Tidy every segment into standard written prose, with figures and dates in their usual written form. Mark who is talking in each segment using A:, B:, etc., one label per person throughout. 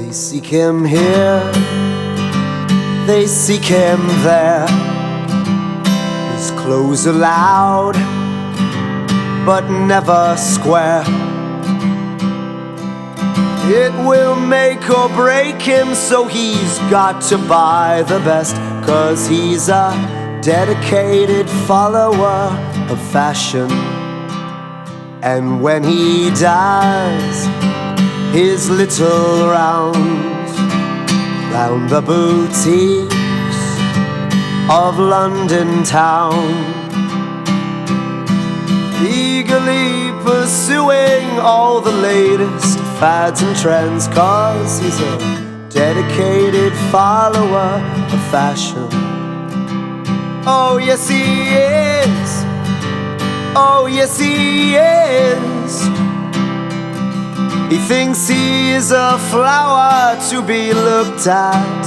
A: They seek him here, they seek him there. His clothes are loud, but never square. It will make or break him, so he's got to buy the best, 'cause he's a dedicated follower of fashion. And when he does his little rounds round the boutiques of London town, eagerly pursuing all the latest fads and trends, 'cause he's a dedicated follower of fashion. Oh yes he is, oh yes he is. He thinks he is a flower to be looked at,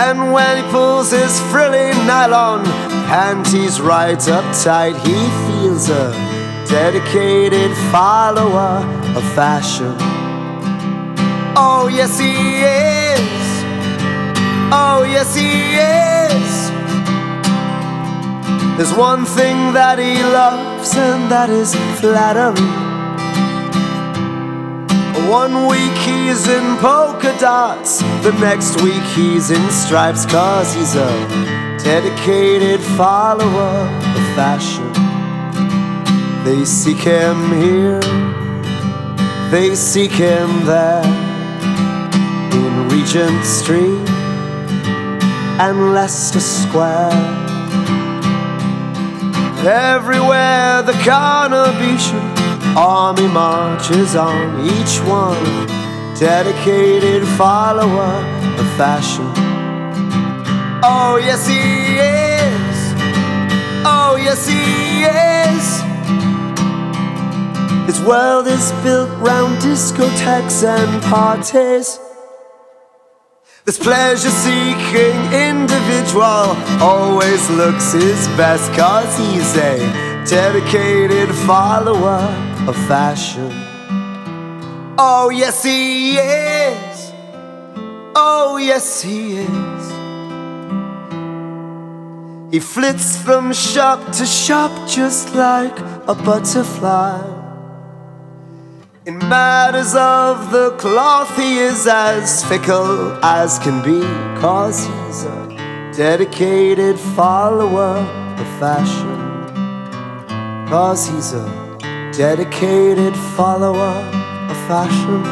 A: and when he pulls his frilly nylon panties right up tight, he feels a dedicated follower of fashion. Oh yes he is, oh yes he is. There's one thing that he loves, and that is flattery. One week he's in polka dots, the next week he's in stripes, 'cause he's a dedicated follower of fashion. They seek him here, they seek him there, in Regent Street and Leicester Square. Everywhere the Carnabition army marches on, each one dedicated follower of fashion. Oh yes he is, oh yes he is. His world is built round discotheques and parties. This pleasure-seeking individual always looks his best, 'cause he's a dedicated follower of fashion. Oh yes he is, oh yes he is. He flits from shop to shop just like a butterfly. In matters of the cloth he is as fickle as can be, 'cause he's a dedicated follower of fashion. 'Cause he's a dedicated follower of fashion.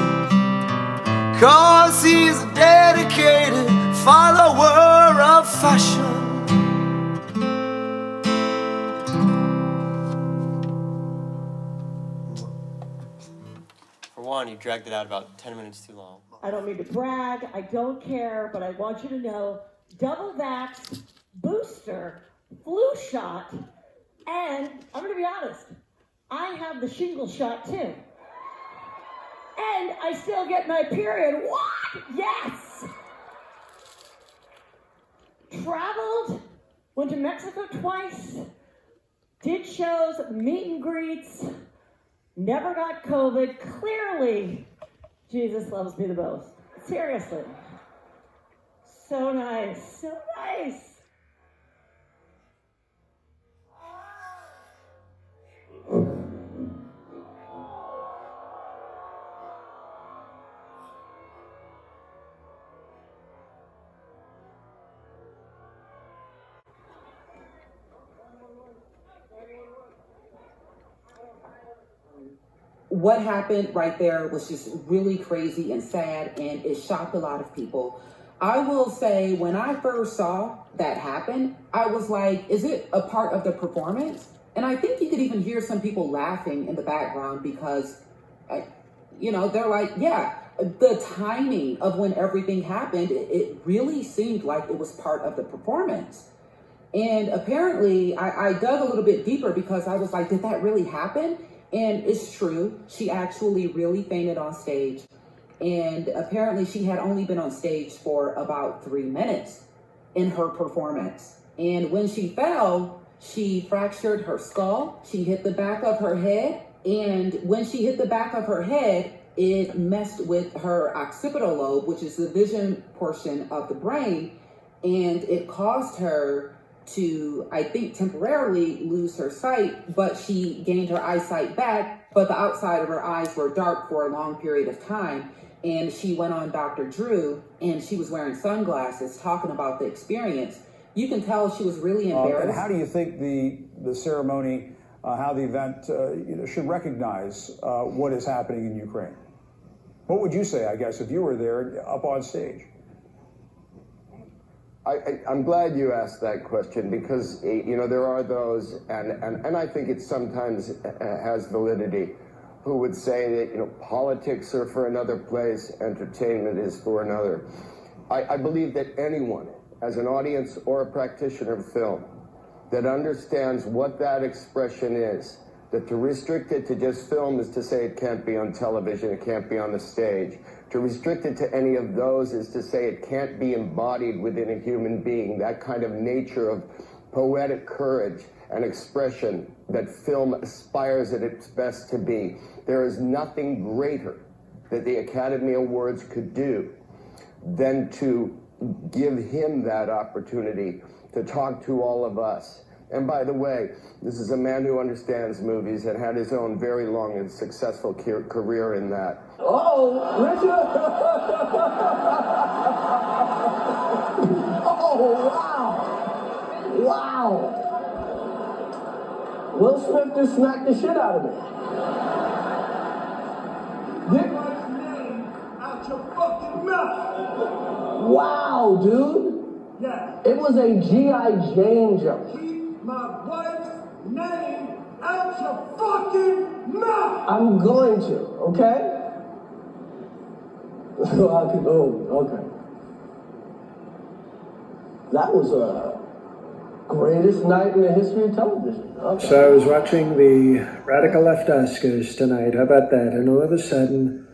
A: 'Cause he's a dedicated follower of fashion.
B: For one, you dragged it out about 10 minutes too long.
C: I don't mean to brag, I don't care, but I want you to know, double vax, booster, flu shot, and I'm gonna be honest, I have the shingle shot too. And I still get my period. What? Yes! Traveled, went to Mexico twice, did shows, meet and greets, never got COVID. Clearly, Jesus loves me the most. Seriously. So nice, so nice.
D: What happened right there was just really crazy and sad, and it shocked a lot of people. I will say, when I first saw that happen, I was like, is it a part of the performance? And I think you could even hear some people laughing in the background because, they're like, yeah, the timing of when everything happened, it really seemed like it was part of the performance. And apparently, I dug a little bit deeper because I was like, did that really happen? And it's true. She actually really fainted on stage. And apparently she had only been on stage for about 3 minutes in her performance. And when she fell, she fractured her skull. She hit the back of her head. And when she hit the back of her head, it messed with her occipital lobe, which is the vision portion of the brain, and it caused her to, I think, temporarily lose her sight, but she gained her eyesight back, but the outside of her eyes were dark for a long period of time. And she went on Dr. Drew, and she was wearing sunglasses talking about the experience. You can tell she was really embarrassed.
E: And how do you think the ceremony, how the event should recognize what is happening in Ukraine? What would you say, I guess, if you were there up on stage?
F: I'm glad you asked that question because, there are those, and I think it sometimes has validity, who would say that, politics are for another place, entertainment is for another. I believe that anyone, as an audience or a practitioner of film, that understands what that expression is, that to restrict it to just film is to say it can't be on television, it can't be on the stage. To restrict it to any of those is to say it can't be embodied within a human being, that kind of nature of poetic courage and expression that film aspires at its best to be. There is nothing greater that the Academy Awards could do than to give him that opportunity to talk to all of us. And by the way, this is a man who understands movies and had his own very long and successful career in that.
G: Oh, Richard! Oh, wow! Wow! Will Smith just smacked the shit out of me.
H: Get my name out your fucking mouth!
G: Wow, dude!
H: Yeah.
G: It was a G.I. Jane jump.
H: Keep my wife's name out your fucking mouth!
G: I'm going to, okay? Oh, okay. That was a greatest night in the history of television. Okay.
I: So I was watching the Radical Left Oscars tonight. How about that? And all of a sudden,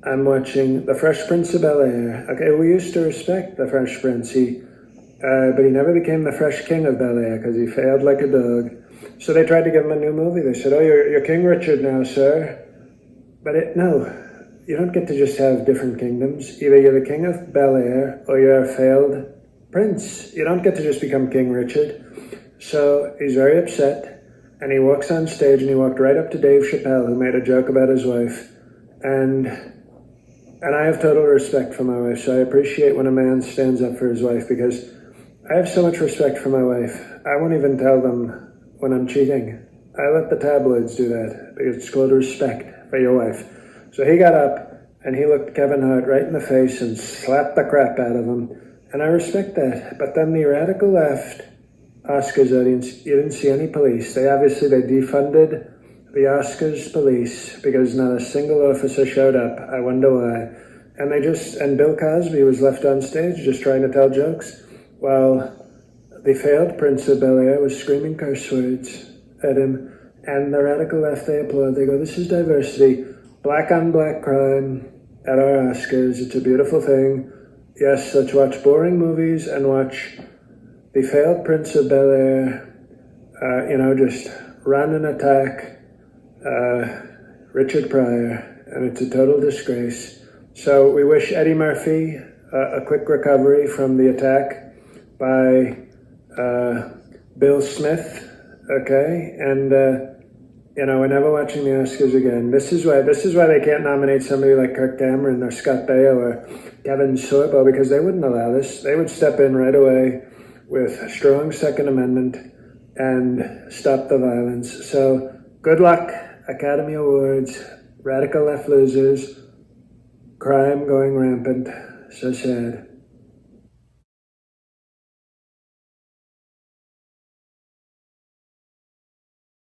I: I'm watching The Fresh Prince of Bel-Air. Okay, we used to respect the Fresh Prince, but he never became the Fresh King of Bel-Air because he failed like a dog. So they tried to give him a new movie. They said, "Oh, you're King Richard now, sir." But no, you don't get to just have different kingdoms. Either you're the King of Bel-Air or you're a failed prince. You don't get to just become King Richard. So he's very upset, and he walks on stage, and he walked right up to Dave Chappelle, who made a joke about his wife, and I have total respect for my wife, so I appreciate when a man stands up for his wife, because I have so much respect for my wife. I won't even tell them when I'm cheating. I let the tabloids do that, because it's called respect for your wife. So he got up, and he looked Kevin Hart right in the face and slapped the crap out of him, and I respect that. But then the radical left Oscars audience, you didn't see any police. They defunded the Oscars police because not a single officer showed up. I wonder why. And Bill Cosby was left on stage just trying to tell jokes while the failed Prince of Bel-Air was screaming curse words at him. And the radical left, they applaud. They go, "This is diversity. Black on black crime at our Oscars. It's a beautiful thing. Yes, let's watch boring movies and watch the failed Prince of Bel-Air, just run and attack Richard Pryor, and it's a total disgrace." So we wish Eddie Murphy a quick recovery from the attack by Bill Smith, okay? And, we're never watching the Oscars again. This is why they can't nominate somebody like Kirk Cameron or Scott Baio or Kevin Sorbo, because they wouldn't allow this. They would step in right away with a strong Second Amendment and stop the violence. So good luck, Academy Awards, radical left losers, crime going rampant. So sad.